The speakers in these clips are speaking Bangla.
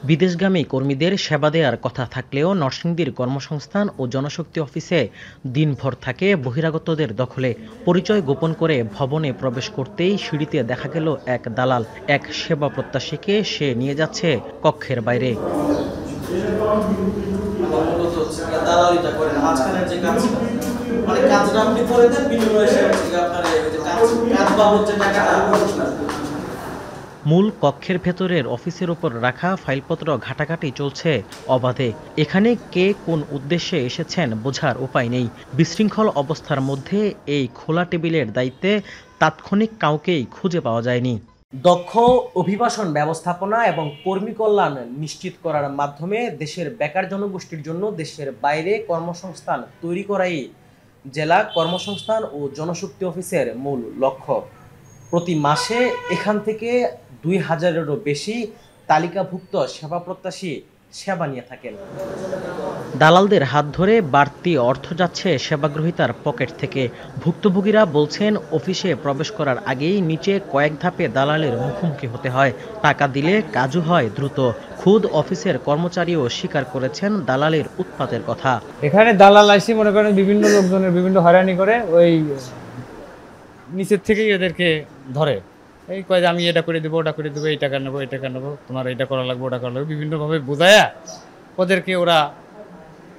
বিদেশগামী কর্মীদের সেবা দেওয়ার কথা থাকলেও নরসিংদীর কর্মসংস্থান ও জনশক্তি অফিসে দিনভর থাকে বহিরাগতদের দখলে। পরিচয় গোপন করে ভবনে প্রবেশ করতেই সিঁড়িতে দেখা গেল এক দালাল এক সেবা প্রত্যাশীকে সে নিয়ে যাচ্ছে কক্ষের বাইরে। মূল কক্ষের ভেতরের অফিসের উপর রাখা ফাইলপত্র ঘাটাঘাটি চলছে অবাধে। এখানে কে কোন উদ্দেশ্যে এসেছেন বোঝার উপায় নেই। বিশৃঙ্খল অবস্থার মধ্যে এই খোলা টেবিলের দায়িত্বে তাৎক্ষণিক কাউকেই খুঁজে পাওয়া যায়নি। দক্ষ অভিবাসন ব্যবস্থাপনা এবং কর্মী কল্যাণ নিশ্চিত করার মাধ্যমে দেশের বেকার জনগোষ্ঠীর জন্য দেশের বাইরে কর্মসংস্থান তৈরি করাই জেলা কর্মসংস্থান ও জনশক্তি অফিসের মূল লক্ষ্য। প্রতি মাসে এখান থেকে ২,০০০-এরও বেশি তালিকাভুক্ত সেবা প্রত্যাশী সেবা নিয়ে থাকেন। দালালদের হাত ধরে বাড়তি অর্থ যাচ্ছে সেবাগ্রহীতার পকেট থেকে। ভুক্তভোগীরা বলছেন, অফিসে প্রবেশ করার আগেই নিচে কয়েক ধাপে দালালের মুখোমুখি হতে হয়। টাকা দিলে কাজও হয় দ্রুত। খুদ অফিসের কর্মচারীও স্বীকার করেছেন দালালের উৎপাতের কথা। এখানে দালাল আইসি মনে করেন বিভিন্ন লোকজনের বিভিন্ন হয়রানি করে, ওই নিচের থেকেই এদেরকে ধরে, এই কয় যে আমি এটা করে দেবো, ওটা করে দেবো, এই টাকা নেবো, এই টাকা নেবো, তোমার এটা করা লাগবে, ওটা করা লাগবে, বিভিন্নভাবে বোঝায়া ওদেরকে ওরা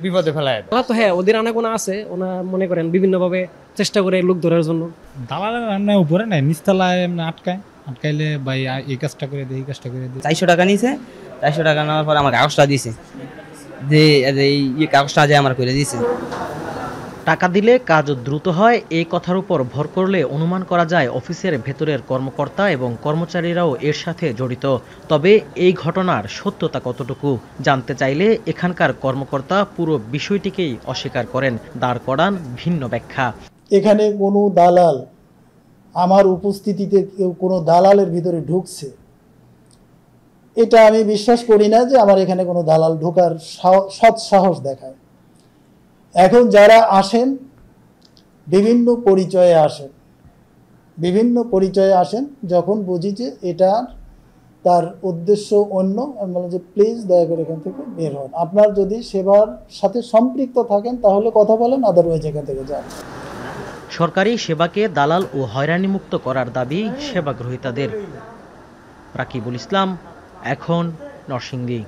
বিপদে ফেলায়। তো হ্যাঁ, ওদের আনাগোনা আছে, ওনা মনে করেন বিভিন্নভাবে চেষ্টা করে লোক ধরার জন্য। দালালের রান্না উপরে নাই, নিচতলায় আটকাইলে ভাই এই কাজটা করে দিই, এই কাজটা করে দিই। 400 টাকা নিছে, 400 টাকা নেওয়ার পর আমার কাগজটা দিছে, যে এই কাগজটা যে আমার করে দিছে। টাকা দিলে কাজ দ্রুত হয়, এই কথার উপর ভর করলে অনুমান করা যায় অফিসের ভেতরের কর্মকর্তা এবং কর্মচারীরাও এর সাথে জড়িত। তবে এই ঘটনার সত্যতা কতটুকু জানতে চাইলে এখানকার কর্মকর্তা পুরো বিষয়টিকেই অস্বীকার করেন, দাঁড় করান ভিন্ন ব্যাখ্যা। এখানে কোনো দালাল, আমার উপস্থিতিতে কেউ কোনো দালালের ভিতরে ঢুকছে, এটা আমি বিশ্বাস করি না যে আমার এখানে কোনো দালাল ঢোকার সৎ সাহস দেখায়। এখন যারা আসেন বিভিন্ন পরিচয়ে আসেন, যখন বুঝি যে এটা তার উদ্দেশ্য অন্য, আমি বললাম যে প্লিজ দয়া করে এখান থেকে বের হন। আপনার যদি সেবার সাথে সম্পৃক্ত থাকেন তাহলে কথা বলেন, আদারওয়াইজ এখান থেকে যান। সরকারি সেবাকে দালাল ও হয়রানিমুক্ত করার দাবি সেবাগ্রহীতাদের। রাকিবুল ইসলাম, এখন নরসিংদী।